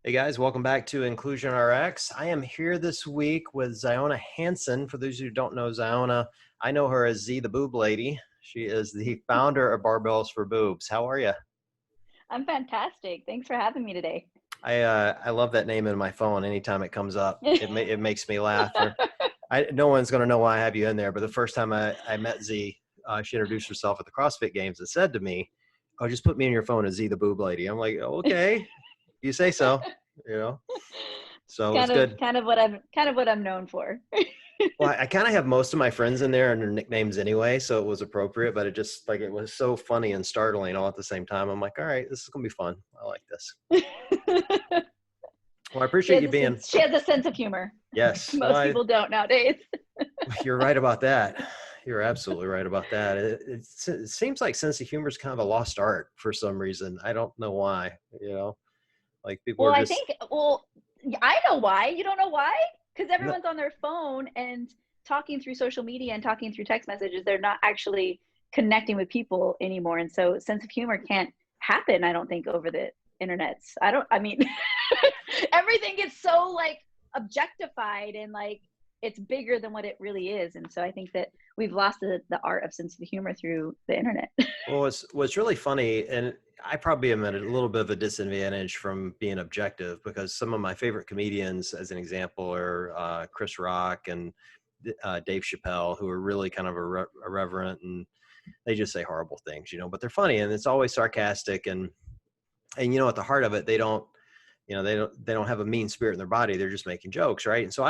Hey guys, welcome back to Inclusion RX. I am here this week with Zionna Hanson. For those who don't know Zionna, I know her as Z the Boob Lady. She is the founder of Barbells for Boobs. How are you? I'm fantastic. Thanks for having me today. I love that name in my phone. Anytime it comes up, it makes me laugh. No one's going to know why I have you in there, but the first time I met Z, she introduced herself at the CrossFit Games and said to me, "Oh, just put me in your phone as Z the Boob Lady." I'm like, "Okay, you say so." You know. So it's good. Kind of what I'm known for. Well, I kind of have most of my friends in there and their nicknames anyway, so it was appropriate, but it was so funny and startling all at the same time. I'm like, all right, this is gonna be fun. I like this. Well, I appreciate you being. She has a sense of humor. Yes, Most people don't nowadays. you're right about that. You're absolutely right about that. It seems like sense of humor is kind of a lost art for some reason. I don't know why. Like people Well, are I just. think, well, I know why. You don't know why? Because No, everyone's on their phone and talking through social media and talking through text messages. They're not actually connecting with people anymore. And so sense of humor can't happen, I don't think, over the internet. I mean, everything gets so like objectified and like it's bigger than what it really is. And so I think that we've lost the art of sense of humor through the internet. Well, what's really funny, and I probably am at a little bit of a disadvantage from being objective because some of my favorite comedians, as an example, are Chris Rock and Dave Chappelle, who are really kind of irreverent and they just say horrible things, but they're funny and it's always sarcastic and at the heart of it, they don't have a mean spirit in their body. They're just making jokes, right? And so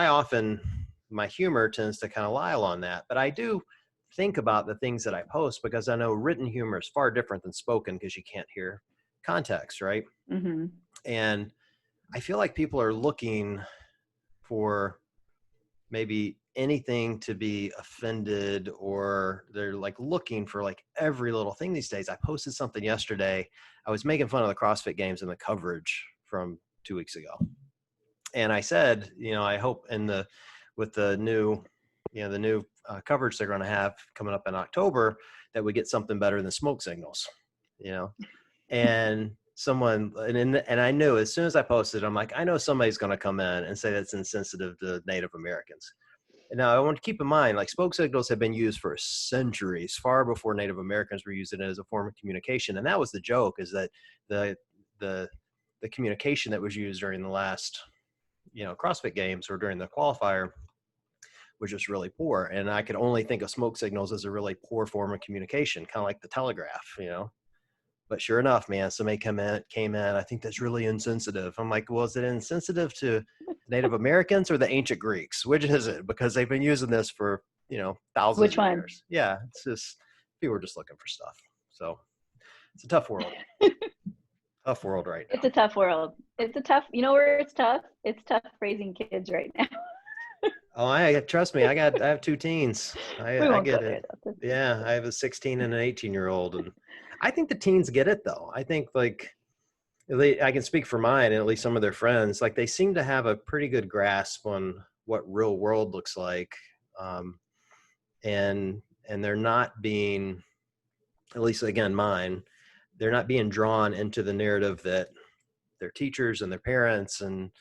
my humor tends to kind of lie on that, but I do think about the things that I post because I know written humor is far different than spoken because you can't hear context, right? Mm-hmm. And I feel like people are looking for maybe anything to be offended, or they're like looking for like every little thing these days. I posted something yesterday. I was making fun of the CrossFit Games and the coverage from 2 weeks ago. And I said, I hope with the new coverage they're going to have coming up in October that we get something better than smoke signals, and and I knew as soon as I posted, I'm like, I know somebody's going to come in and say that's insensitive to Native Americans. And now I want to keep in mind, like smoke signals have been used for centuries, far before Native Americans were using it as a form of communication. And that was the joke, is that the the the communication that was used during the last CrossFit Games or during the qualifier was just really poor. And I could only think of smoke signals as a really poor form of communication, kind of like the telegraph. But sure enough, man, somebody came in. I think that's really insensitive. I'm like, well, is it insensitive to Native Americans or the ancient Greeks? Which is it? Because they've been using this for, thousands Which of one? years. Yeah, it's just people are just looking for stuff. So it's a tough world. Tough world right It's now. a tough world. It's a tough, you know where it's tough? It's tough raising kids right now. Oh, I trust me. I have two teens. We I won't go get there it. though. Yeah, I have a 16 and an 18-year-old, and I think the teens get it though. I think like I can speak for mine and at least some of their friends. Like they seem to have a pretty good grasp on what real world looks like, um, and they're not being, at least again mine, they're not being drawn into the narrative that their teachers and their parents and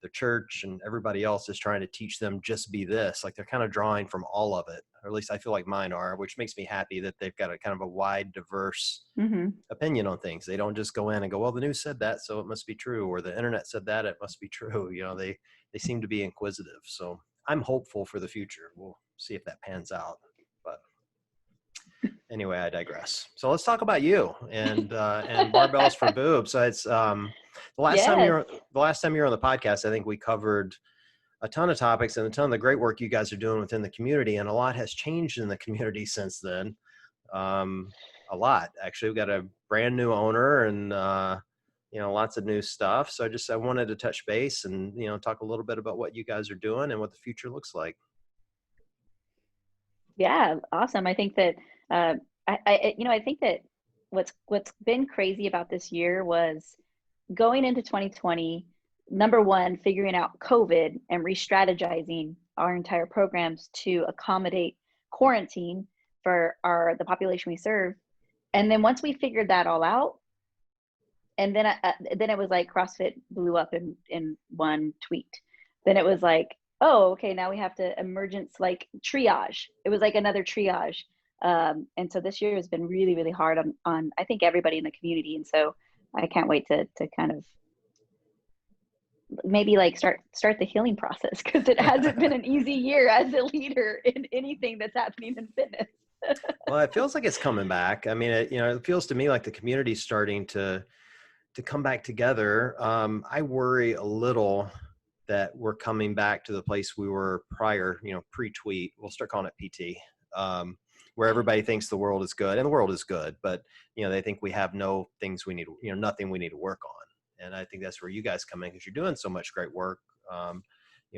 the church and everybody else is trying to teach them just be this. Like they're kind of drawing from all of it, or at least I feel like mine are, which makes me happy that they've got a kind of a wide, diverse Mm-hmm. opinion on things. They don't just go in and go, well, the news said that, so it must be true, or the internet said that, it must be true. They seem to be inquisitive. So I'm hopeful for the future. We'll see if that pans out. But anyway, I digress. So let's talk about you and Barbells for Boobs. So it's Yes. the last time you were on the podcast, I think we covered a ton of topics and a ton of the great work you guys are doing within the community, and a lot has changed in the community since then. Um, a lot actually. We've got a brand new owner and lots of new stuff. So I wanted to touch base and talk a little bit about what you guys are doing and what the future looks like. Yeah, awesome. I think that uh, I think that what's been crazy about this year was going into 2020, number one, figuring out COVID and re-strategizing our entire programs to accommodate quarantine for the population we serve. And then once we figured that all out, and then it was like CrossFit blew up in one tweet. Then it was like, oh, okay, now we have to emergence, like triage. It was like another triage. And so this year has been really, really hard on I think everybody in the community. And so I can't wait to kind of maybe like start the healing process, because it hasn't been an easy year as a leader in anything that's happening in fitness. Well, it feels like it's coming back. I mean, it feels to me like the community's starting to come back together. I worry a little that we're coming back to the place we were prior, pre-tweet. We'll start calling it PT, where everybody thinks the world is good, and the world is good, but they think we have no things we need, nothing we need to work on. And I think that's where you guys come in, because you're doing so much great work,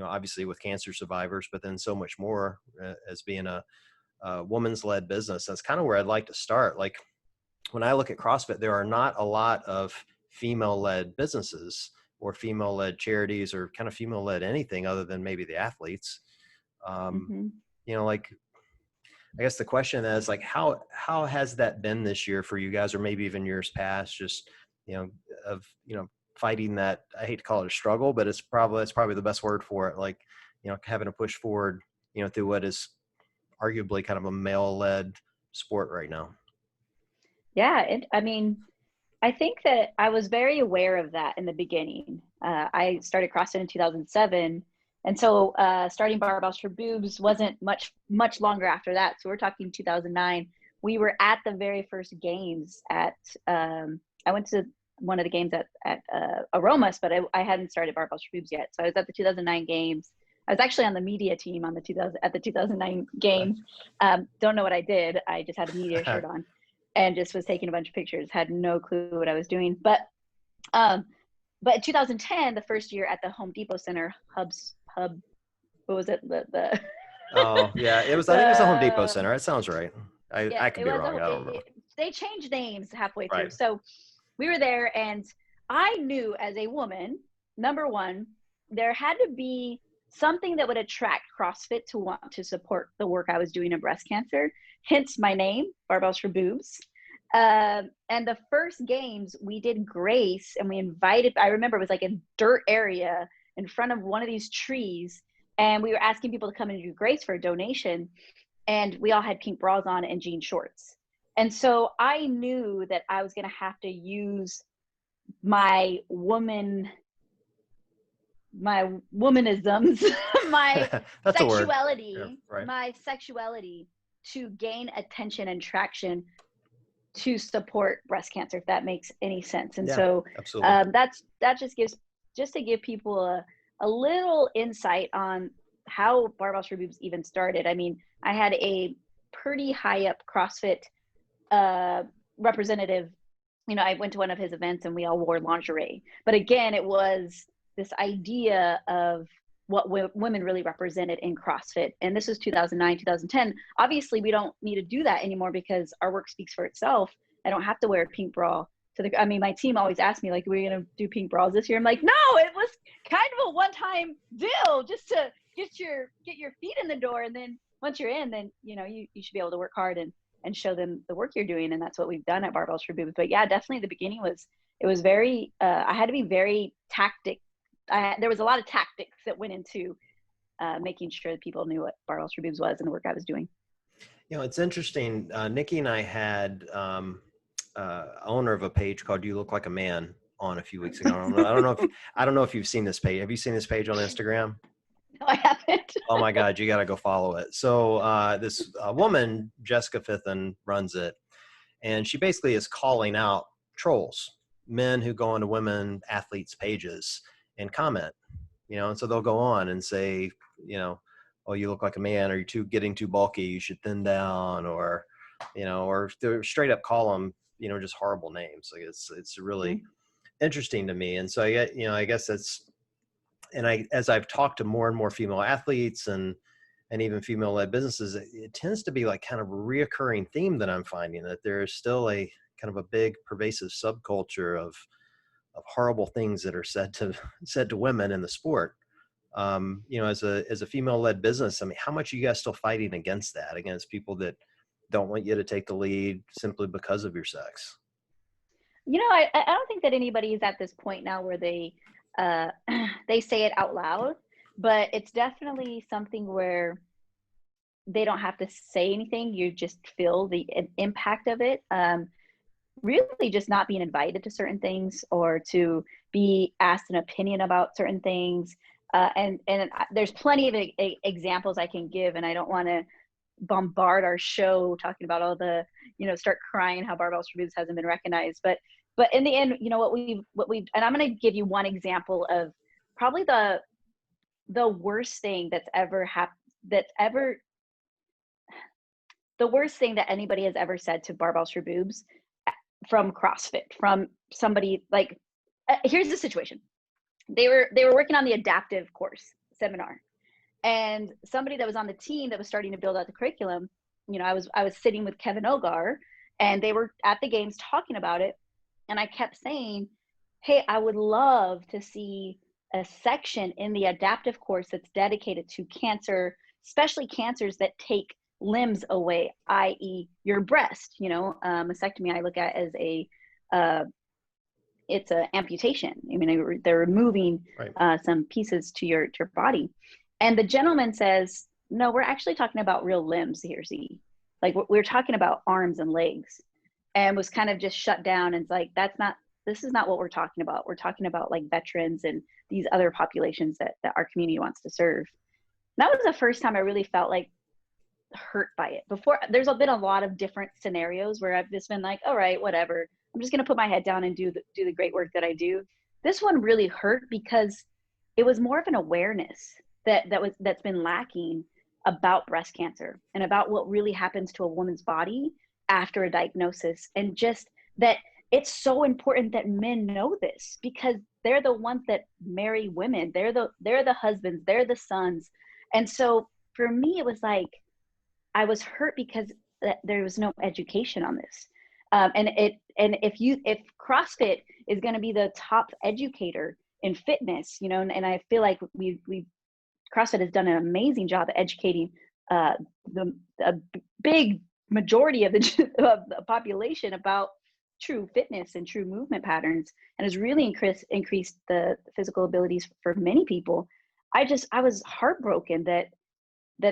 obviously with cancer survivors, but then so much more as being a woman's led business. That's kind of where I'd like to start. Like when I look at CrossFit, there are not a lot of female led businesses or female led charities or kind of female led anything other than maybe the athletes. Like, I guess the question is like, how has that been this year for you guys, or maybe even years past, just, fighting that, I hate to call it a struggle, but it's probably the best word for it. Like, having to push forward, through what is arguably kind of a male led sport right now. Yeah. I mean, I think that I was very aware of that in the beginning. I started CrossFit in 2007. And so starting Barbells for Boobs wasn't much longer after that. So we're talking 2009. We were at the very first games at, I went to one of the games at Aromas, but I hadn't started Barbells for Boobs yet. So I was at the 2009 games. I was actually on the media team at the 2009 games. Don't know what I did. I just had a media shirt on and just was taking a bunch of pictures. Had no clue what I was doing. But in 2010, the first year at the Home Depot Center hub, what was it? Oh yeah, it was. I think it was the Home Depot Center. It sounds right. I could be wrong. I don't remember. They changed names halfway through. Right. So we were there, and I knew as a woman, number one, there had to be something that would attract CrossFit to want to support the work I was doing in breast cancer. Hence my name, Barbells for Boobs. And the first games we did Grace, and we invited, I remember it was like a dirt area in front of one of these trees. And we were asking people to come and do Grace for a donation. And we all had pink bras on and jean shorts. And so I knew that I was going to have to use my womanisms, my sexuality, yeah, right. my sexuality to gain attention and traction to support breast cancer, if that makes any sense. And so that just to give people a little insight on how Barbells for Boobs even started. I mean, I had a pretty high up CrossFit representative. I went to one of his events and we all wore lingerie. But again, it was this idea of what women really represented in CrossFit. And this was 2009, 2010. Obviously, we don't need to do that anymore because our work speaks for itself. I don't have to wear a pink bra. My team always asks me, like, we're going to do pink bras this year. I'm like, no, it was kind of a one-time deal just to get your feet in the door. And then once you're in, then, you should be able to work hard and show them the work you're doing. And that's what we've done at Barbells for Boobs. But yeah, definitely the beginning was very, I had to be very there was a lot of tactics that went into making sure that people knew what Barbells for Boobs was and the work I was doing. It's interesting. Nikki and I had owner of a page called "You Look Like a Man" on a few weeks ago. I don't know if you've seen this page. Have you seen this page on Instagram? No, I haven't. Oh my God, you got to go follow it. So this woman, Jessica Fithen, runs it, and she basically is calling out trolls, men who go onto women athletes' pages and comment, and so they'll go on and say, oh, you look like a man, or you're getting too bulky, you should thin down, or, or they're straight up call them, just horrible names. Like it's really interesting to me. And so I guess that's, and as I've talked to more and more female athletes and even female led businesses, it tends to be like kind of a reoccurring theme that I'm finding, that there's still a kind of a big pervasive subculture of horrible things that are said to women in the sport. As a female led business, I mean, how much are you guys still fighting against that, against people that don't want you to take the lead simply because of your sex? I don't think that anybody is at this point now where uh, they say it out loud, but it's definitely something where they don't have to say anything. You just feel the impact of it. Really just not being invited to certain things or to be asked an opinion about certain things. And there's plenty of examples I can give, and I don't want to bombard our show talking about all the, start crying how Barbells for Boobs hasn't been recognized. But in the end, what we've, and I'm going to give you one example of probably the worst thing that's ever happened, the worst thing that anybody has ever said to Barbells for Boobs from CrossFit, from somebody like, here's the situation. They were working on the adaptive course seminar, and somebody that was on the team that was starting to build out the curriculum, I was sitting with Kevin Ogar, and they were at the games talking about it. And I kept saying, hey, I would love to see a section in the adaptive course that's dedicated to cancer, especially cancers that take limbs away, i.e. your breast. Mastectomy I look at as it's an amputation. I mean, they're removing some pieces to your body. And the gentleman says, no, we're actually talking about real limbs here, Z. Like, we're talking about arms and legs. And was kind of just shut down, and it's like, this is not what we're talking about. We're talking about like veterans and these other populations that our community wants to serve. And that was the first time I really felt like hurt by it. Before, there's been a lot of different scenarios where I've just been like, all right, whatever. I'm just going to put my head down and do the great work that I do. This one really hurt because it was more of an awareness that's been lacking about breast cancer and about what really happens to a woman's body after a diagnosis, and just that it's so important that men know this, because they're the ones that marry women. They're the husbands, they're the sons. And so for me, it was like, I was hurt because there was no education on this. And if CrossFit is going to be the top educator in fitness, and I feel like CrossFit has done an amazing job at educating a big majority of the population about true fitness and true movement patterns, and has really increased the physical abilities for many people. I was heartbroken that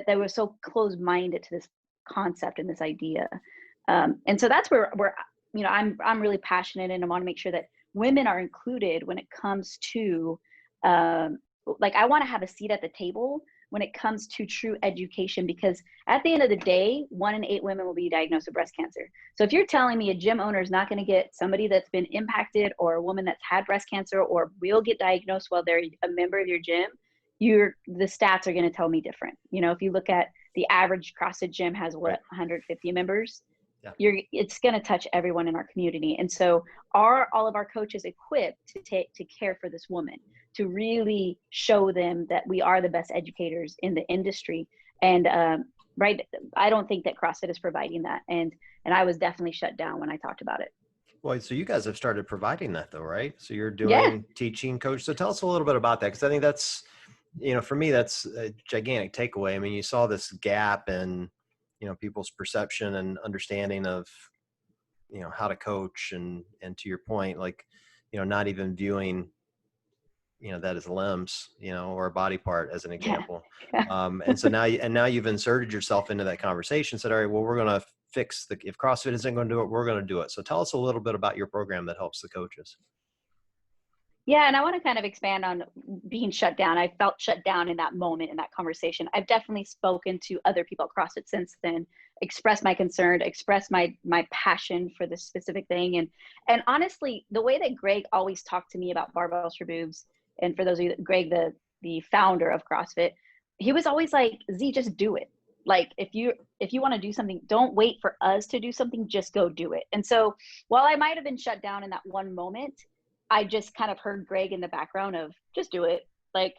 they were so closed-minded to this concept and this idea. And so that's where I'm really passionate, and I want to make sure that women are included when it comes to like, I want to have a seat at the table when it comes to true education, because at the end of the day, 1 in 8 women will be diagnosed with breast cancer. So if you're telling me a gym owner is not going to get somebody that's been impacted, or a woman that's had breast cancer, or will get diagnosed while they're a member of your gym, the stats are going to tell me different. If you look at the average CrossFit gym has 150 members. Yeah. It's going to touch everyone in our community. And so are all of our coaches equipped to care for this woman, to really show them that we are the best educators in the industry? And I don't think that CrossFit is providing that. And I was definitely shut down when I talked about it. Well, so you guys have started providing that though, right? So you're doing teaching, coach. So tell us a little bit about that, because I think that's, for me, that's a gigantic takeaway. I mean, you saw this gap in, people's perception and understanding of, how to coach, and to your point, like, not even viewing, that as limbs, or a body part as an example. Yeah. And so now you've inserted yourself into that conversation, said, all right, well, we're going to fix if CrossFit isn't going to do it, we're going to do it. So tell us a little bit about your program that helps the coaches. Yeah, and I want to kind of expand on being shut down. I felt shut down in that moment, in that conversation. I've definitely spoken to other people at CrossFit since then, expressed my concern, expressed my passion for this specific thing. And honestly, the way that Greg always talked to me about Barbells for Boobs, and for those of you, Greg, the founder of CrossFit, he was always like, Z, just do it. Like, if you want to do something, don't wait for us to do something, just go do it. And so while I might have been shut down in that one moment, I just kind of heard Greg in the background of, just do it. Like,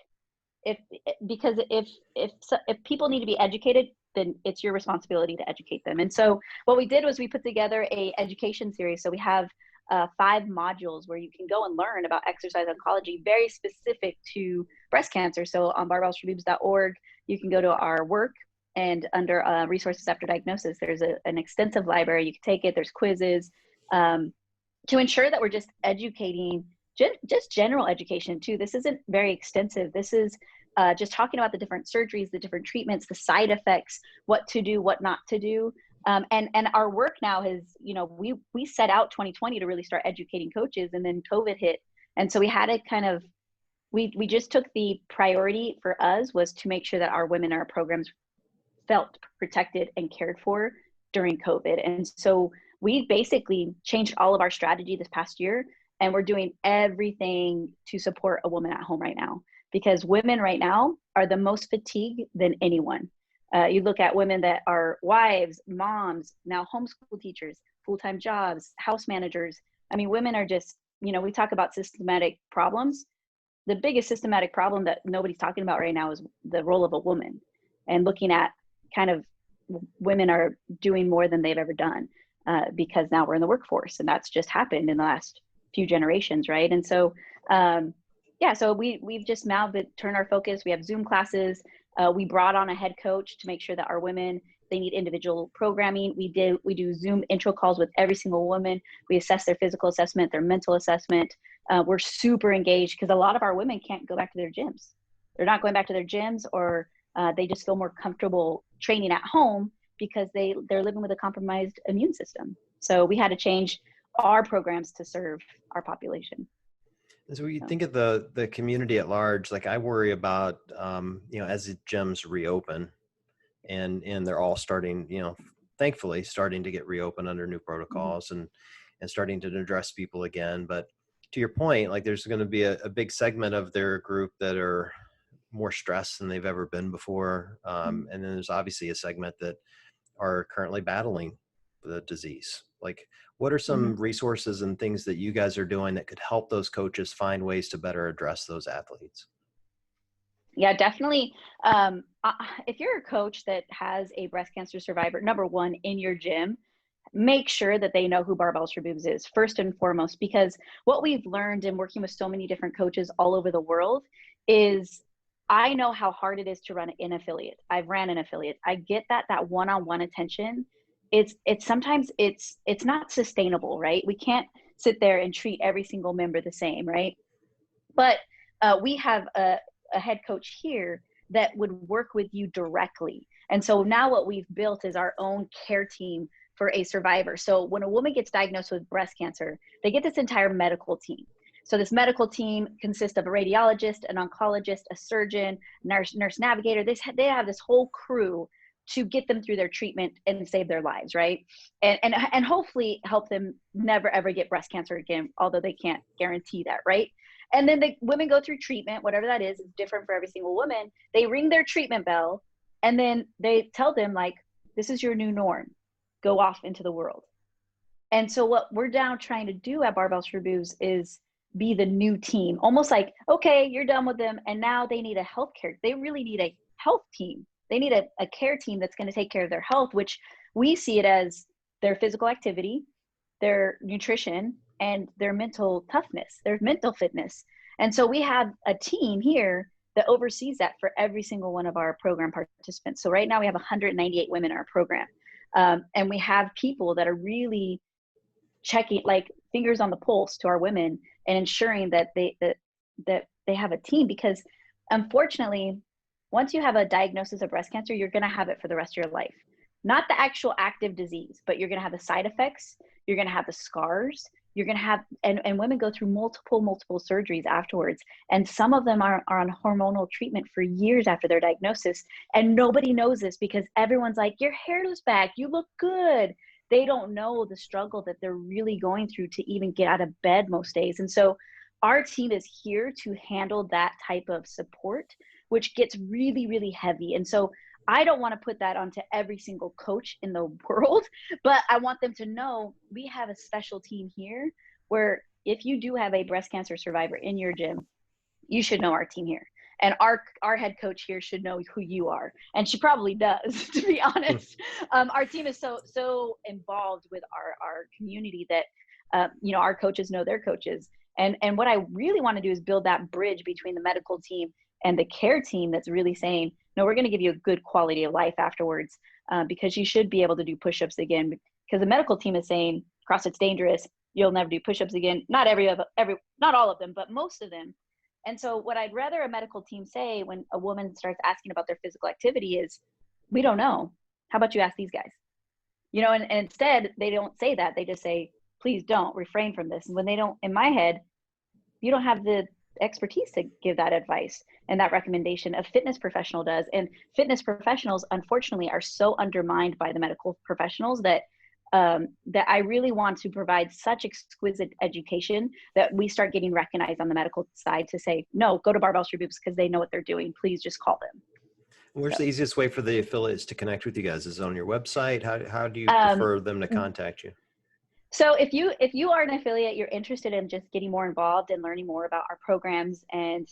because if people need to be educated, then it's your responsibility to educate them. And so what we did was we put together a education series. So we have 5 modules where you can go and learn about exercise oncology, very specific to breast cancer. So on barbellsforboobs.org, you can go to our work, and under resources after diagnosis, there's an extensive library. You can take it. There's quizzes. to ensure that we're just educating, just general education too. This isn't very extensive. This is just talking about the different surgeries, the different treatments, the side effects, what to do, what not to do. And our work now is, we set out 2020 to really start educating coaches, and then COVID hit. And so we had to kind of, we just took the priority for us was to make sure that our women in our programs felt protected and cared for during COVID. And so we basically changed all of our strategy this past year, and we're doing everything to support a woman at home right now, because women right now are the most fatigued than anyone. You look at women that are wives, moms, now homeschool teachers, full-time jobs, house managers. I mean, women are just, we talk about systematic problems. The biggest systematic problem that nobody's talking about right now is the role of a woman, and looking at kind of women are doing more than they've ever done because now we're in the workforce, and that's just happened in the last few generations, right? And so, so we've just now turned our focus. We have Zoom classes. We brought on a head coach to make sure that our women, they need individual programming. We do Zoom intro calls with every single woman. We assess their physical assessment, their mental assessment. We're super engaged because a lot of our women can't go back to their gyms. They're not going back to their gyms, or they just feel more comfortable training at home because they're living with a compromised immune system. So we had to change our programs to serve our population. And so you think of the community at large, like I worry about, as the gyms reopen and they're all starting, thankfully starting to get reopened under new protocols and starting to address people again. But to your point, like there's going to be a big segment of their group that are more stressed than they've ever been before. And then there's obviously a segment that are currently battling the disease. Like, what are some resources and things that you guys are doing that could help those coaches find ways to better address those athletes? Yeah, definitely. If you're a coach that has a breast cancer survivor, number one, in your gym, make sure that they know who Barbells for Boobs is, first and foremost, because what we've learned in working with so many different coaches all over the world is I know how hard it is to run an affiliate. I've ran an affiliate. I get that one-on-one attention. It's sometimes it's not sustainable, right? We can't sit there and treat every single member the same, right? But we have a head coach here that would work with you directly. And so now what we've built is our own care team for a survivor. So when a woman gets diagnosed with breast cancer, they get this entire medical team. So this medical team consists of a radiologist, an oncologist, a surgeon, nurse navigator. They have this whole crew to get them through their treatment and save their lives, right? And hopefully help them never ever get breast cancer again, although they can't guarantee that, right? And then the women go through treatment, whatever that is, it's different for every single woman. They ring their treatment bell, and then they tell them, like, this is your new norm. Go off into the world. And so what we're now trying to do at Barbells for Boobs is be the new team, almost like, okay, you're done with them, and now they need a healthcare. They really need a health team. They need a care team that's going to take care of their health, which we see it as their physical activity, their nutrition, and their mental toughness, their mental fitness. And so we have a team here that oversees that for every single one of our program participants. So right now we have 198 women in our program. And we have people that are really checking, like fingers on the pulse to our women and ensuring that they have a team, because unfortunately, once you have a diagnosis of breast cancer, you're going to have it for the rest of your life. Not the actual active disease, but you're going to have the side effects. You're going to have the scars. You're going to have, and women go through multiple surgeries afterwards. And some of them are on hormonal treatment for years after their diagnosis. And nobody knows this because everyone's like, your hair is back. You look good. They don't know the struggle that they're really going through to even get out of bed most days. And so our team is here to handle that type of support, which gets really, really heavy. And so I don't want to put that onto every single coach in the world, but I want them to know we have a special team here where if you do have a breast cancer survivor in your gym, you should know our team here. And our head coach here should know who you are. And she probably does, to be honest. Our team is so involved with our community that, our coaches know their coaches. And what I really want to do is build that bridge between the medical team and the care team that's really saying, no, we're going to give you a good quality of life afterwards, because you should be able to do push-ups again. Because the medical team is saying CrossFit's dangerous. you'll never do push-ups again. Not not all of them, but most of them. And so what I'd rather a medical team say when a woman starts asking about their physical activity is, we don't know. How about you ask these guys? And instead they don't say that. They just say, please don't, refrain from this. And when they don't, in my head, you don't have the expertise to give that advice and that recommendation. A fitness professional does. And fitness professionals, unfortunately, are so undermined by the medical professionals that I really want to provide such exquisite education that we start getting recognized on the medical side to say, no, go to Barbells for Boobs because they know what they're doing. Please just call them. Where's the easiest way for the affiliates to connect with you guys? Is it on your website? How do you prefer them to contact you? So if you are an affiliate, you're interested in just getting more involved and learning more about our programs and,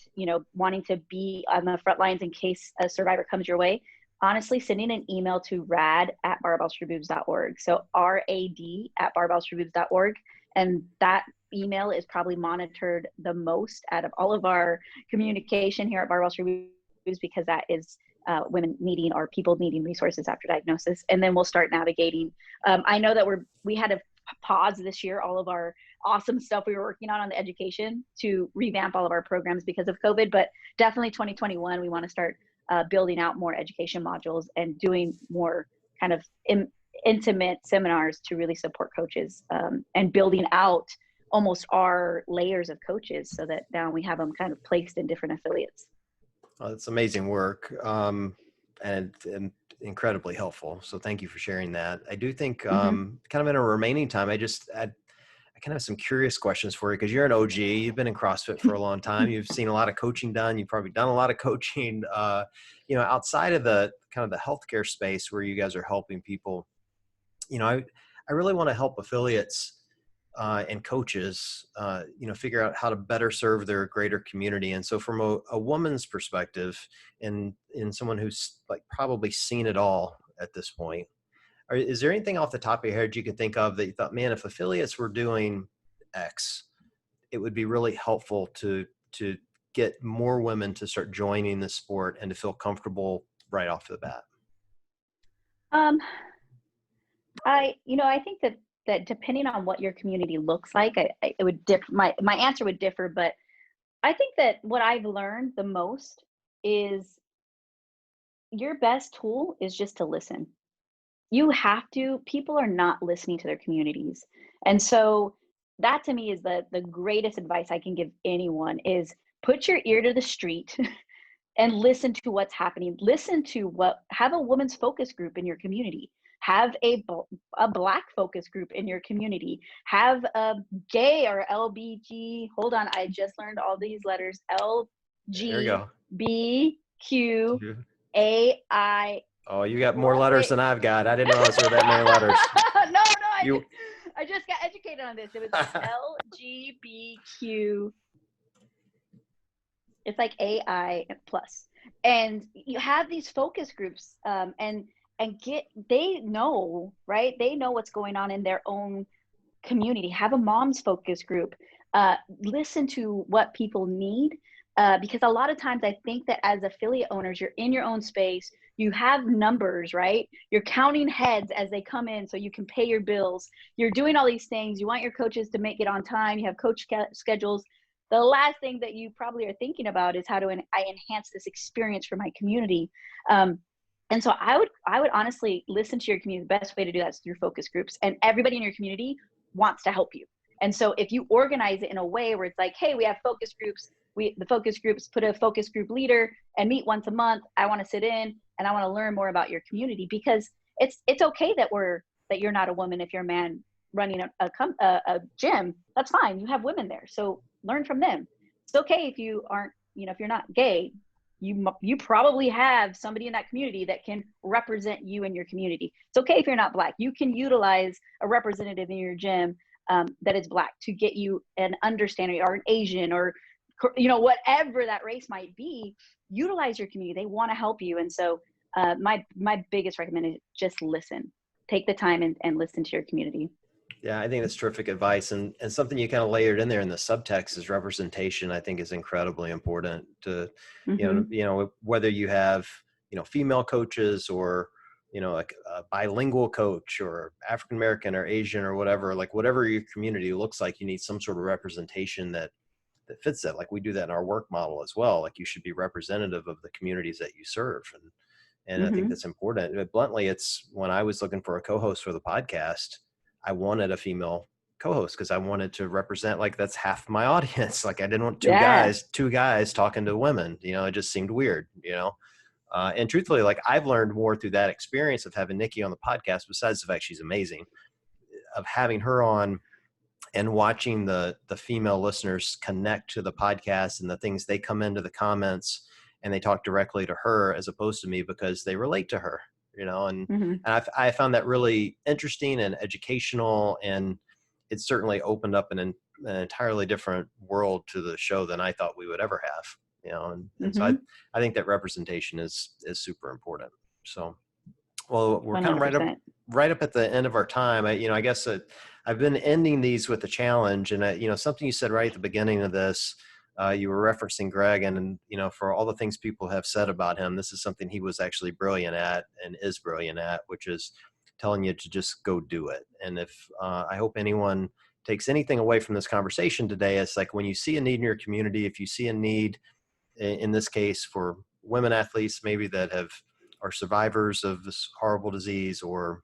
wanting to be on the front lines in case a survivor comes your way, honestly, sending an email to rad@barbellsforboobs.org. So RAD@barbellsforboobs.org. And that email is probably monitored the most out of all of our communication here at Barbells for Boobs, because that is women needing or people needing resources after diagnosis. And then we'll start navigating. I know that we had to pause this year all of our awesome stuff we were working on the education to revamp all of our programs because of COVID, but definitely 2021, we want to start building out more education modules and doing more kind of intimate seminars to really support coaches and building out almost our layers of coaches so that now we have them kind of placed in different affiliates. Oh, that's amazing work and incredibly helpful. So thank you for sharing that. I do think kind of in a remaining time, I kind of have some curious questions for you because you're an OG. You've been in CrossFit for a long time. You've seen a lot of coaching done. You've probably done a lot of coaching, outside of the kind of the healthcare space where you guys are helping people. I really want to help affiliates and coaches, figure out how to better serve their greater community. And so from a woman's perspective and in someone who's like probably seen it all at this point, is there anything off the top of your head you could think of that you thought, man, if affiliates were doing X, it would be really helpful to get more women to start joining the sport and to feel comfortable right off the bat? I think that depending on what your community looks like, it would differ. My answer would differ, but I think that what I've learned the most is your best tool is just to listen. People are not listening to their communities. And so that to me is the greatest advice I can give anyone is put your ear to the street and listen to what's happening. Have a women's focus group in your community. Have a Black focus group in your community. Have a gay or LBG. Hold on, I just learned all these letters. LGBTQAI. Oh, you got more letters than I've got. I didn't realize there were that many letters. I just got educated on this. It was LGBTQ. It's like AI plus. And you have these focus groups and they know, right? They know what's going on in their own community. Have a mom's focus group. Listen to what people need. Because a lot of times I think that as affiliate owners, you're in your own space, you have numbers, right? You're counting heads as they come in so you can pay your bills. You're doing all these things. You want your coaches to make it on time. You have coach schedules. The last thing that you probably are thinking about is how do I enhance this experience for my community? And so I would honestly listen to your community. The best way to do that is through focus groups, and everybody in your community wants to help you. And so if you organize it in a way where it's like, hey, we have focus groups, the focus groups put a focus group leader and meet once a month. I want to sit in and I want to learn more about your community, because it's okay that you're not a woman if you're a man running a gym. That's fine. You have women there, so learn from them. It's okay if you aren't, if you're not gay, you probably have somebody in that community that can represent you in your community. It's okay if you're not Black. You can utilize a representative in your gym that is Black to get you an understanding, or an Asian, or whatever that race might be. Utilize your community. They want to help you. And so my biggest recommendation is just listen. Take the time and listen to your community. Yeah, I think that's terrific advice. And something you kind of layered in there in the subtext is representation. I think is incredibly important to, whether you have, female coaches or you know, like a bilingual coach or African American or Asian or whatever, like whatever your community looks like, you need some sort of representation that fits that. Like we do that in our work model as well. Like you should be representative of the communities that you serve. And I think that's important. But bluntly, it's when I was looking for a co-host for the podcast, I wanted a female co-host because I wanted to represent, like, that's half my audience. Like I didn't want two guys talking to women, you know, it just seemed weird, you know? And truthfully, like I've learned more through that experience of having Nikki on the podcast, besides the fact she's amazing, of having her on and watching the female listeners connect to the podcast and the things they come into the comments and they talk directly to her as opposed to me because they relate to her, you know, and I found that really interesting and educational, and it certainly opened up an entirely different world to the show than I thought we would ever have, you know, and so I think that representation is super important. So, well, we're 100%. Kind of right up at the end of our time. I guess I've been ending these with a challenge, and you know, something you said right at the beginning of this, you were referencing Greg, and you know, for all the things people have said about him, this is something he was actually brilliant at and is brilliant at, which is telling you to just go do it. And if I hope anyone takes anything away from this conversation today, it's like when you see a need in your community, if you see a need, in this case for women athletes, maybe that are survivors of this horrible disease, or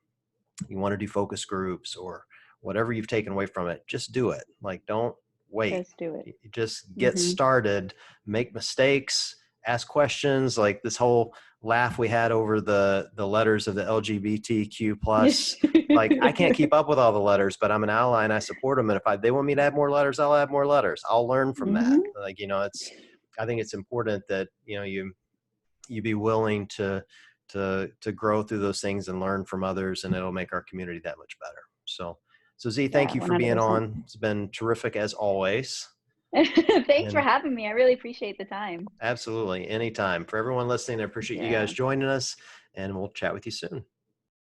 you want to do focus groups or whatever you've taken away from it, just do it. Like, don't wait. Just do it. Just get started, make mistakes, ask questions. Like this whole laugh we had over the letters of the LGBTQ plus, like I can't keep up with all the letters, but I'm an ally and I support them. And if they want me to add more letters, I'll add more letters. I'll learn from that. Like, you know, I think it's important that, you know, you be willing to grow through those things and learn from others, and it'll make our community that much better. So Z, thank you for 100%. Being on. It's been terrific as always. Thanks for having me. I really appreciate the time. Absolutely. Anytime. For everyone listening, I appreciate you guys joining us, and we'll chat with you soon.